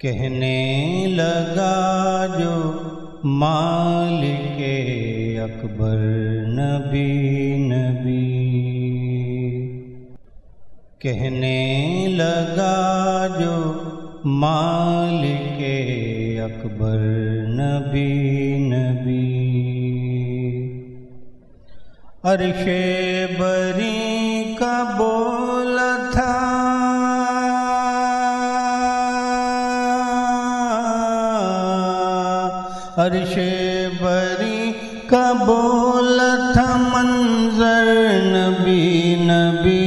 کہنے لگا جو مالک اکبر نبی نبی، کہنے لگا جو مالک اکبر نبی نبی، عرش بری کا بولا تھا عرش بری کا بولا تھا منظر نبی نبی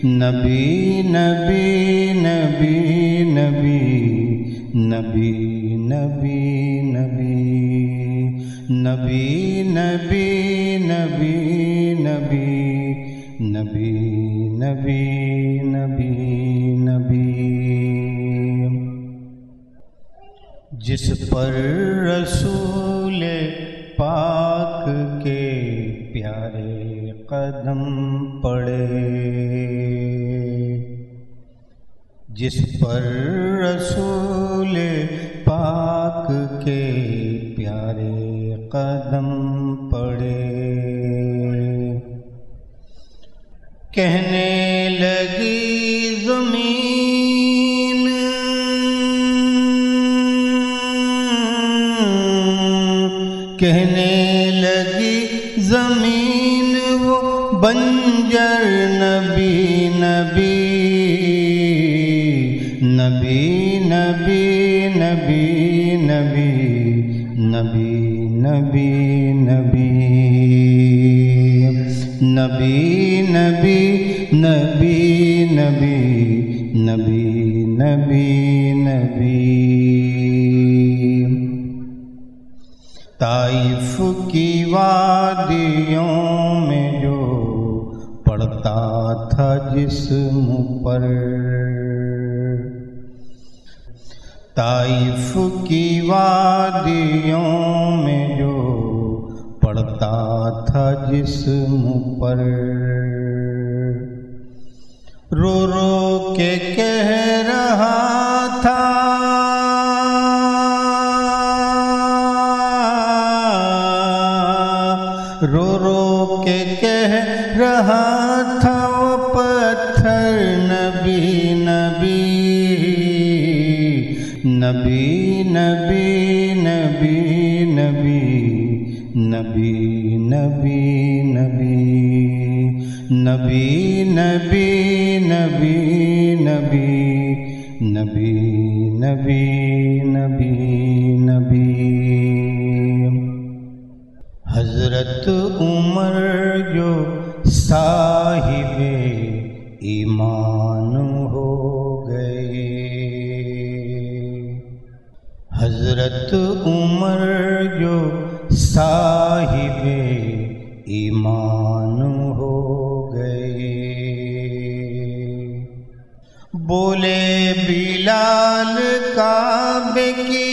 نبی نبی نبی نبی نبی نبی نبی نبی نبی نبی نبی نبی نبی نبی نبی، جس پر رسول پاک کے پیارے قدم پڑے، جس پر رسول پاک کے پیارے قدم پڑے، کہنے لگی زمین کہنے لگی زمین وہ بنجر نبی نبی نبی نبی نبی نبی نبی نبی نبی نبی نبی نبی نبی نبی نبی نبی، طائف کی وادیوں میں جو پڑتا تھا جسم پر، طائف کی وادیوں میں جو پڑتا تھا جسم پر، رو رو کے کہہ رہا تھا رو رو کے کہہ رہا تھا وہ پتھر نبی نبی نبی نبی نبی نبی نبی نبی نبی نبی نبی نبی نبی نبی نبی نبی نبی، حضرت عمر جو صاحب ایمان ہو گئے، حضرت عمر جو صاحب ایمان ہو گئے، بولے بلال کعبے کی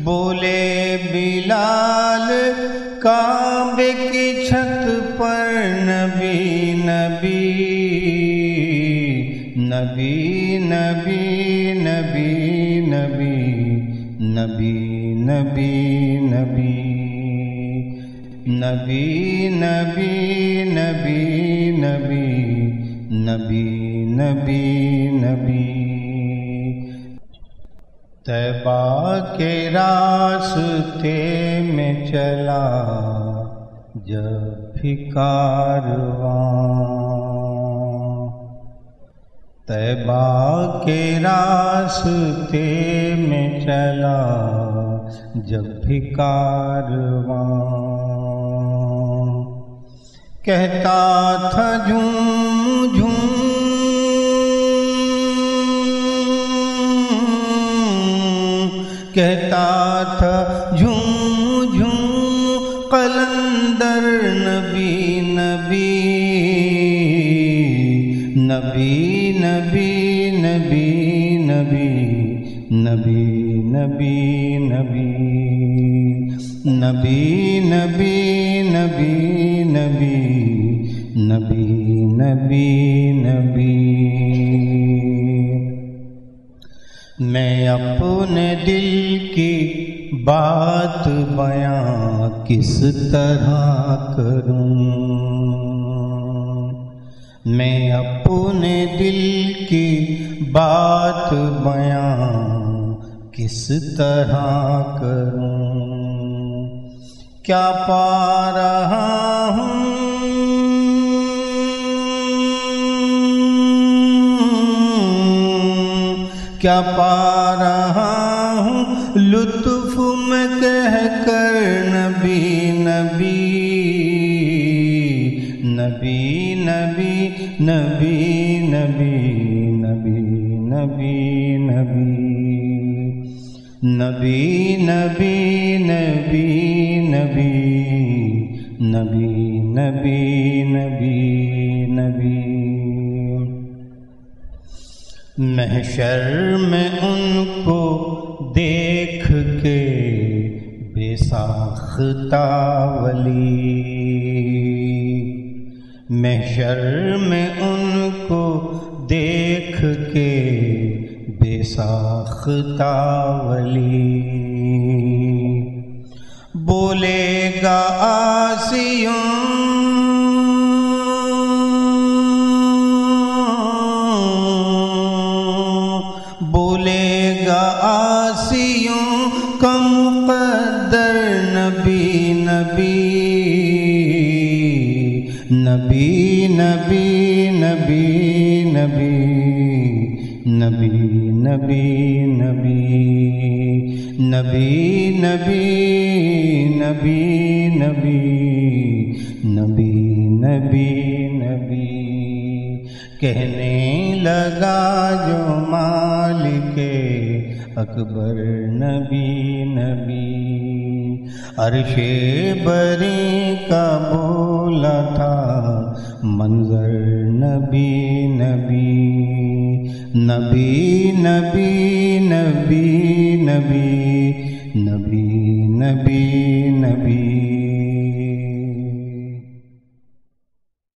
بولے بلال کعبے کی چھت پر نبی نبی نبی نبی نبی نبی نبی نبی نبی نبی نبی نبی نبی نبی نبی نبی، طیبہ کے راستے میں چلا جب بھی کارواں، طیبہ کے راستے میں چلا جب بھی کارواں، کہتا تھا جھوم جھوم کہتا تھا جھوم جھوم قلندر نبی نبی نبی نبی نبی نبی نبی نبی نبی نبی نبی نبی نبی نبی نبی نبی میں اپنے دل کی بات بیاں کس طرح کروں، میں اپنے دل کی بات بیاں کس طرح کروں، کیا پا رہا ہوں کیا پا رہا ہوں لطف میں کہہ کر نبی نبی نبی نبی نبی نبی نبی نبی نبی نبی نبی نبی نبی نبی نبی نبی نبی محشر میں ان کو دیکھ کے بے ساختہ ولی، محشر میں ان کو دیکھ کے بے ساختہ ولی، بولے گا آسیوں بولے گا آسیوں کا مقدر نبی نبی نبی نبی نبی نبی نبی نبی نبی نبی نبی نبی نبی نبی نبی نبی کہنے لگا جو مالک اکبر نبی نبی، عرش بری کا بولا تھا منظر نبی نبی نبی نبی نبی نبی نبی نبی نبی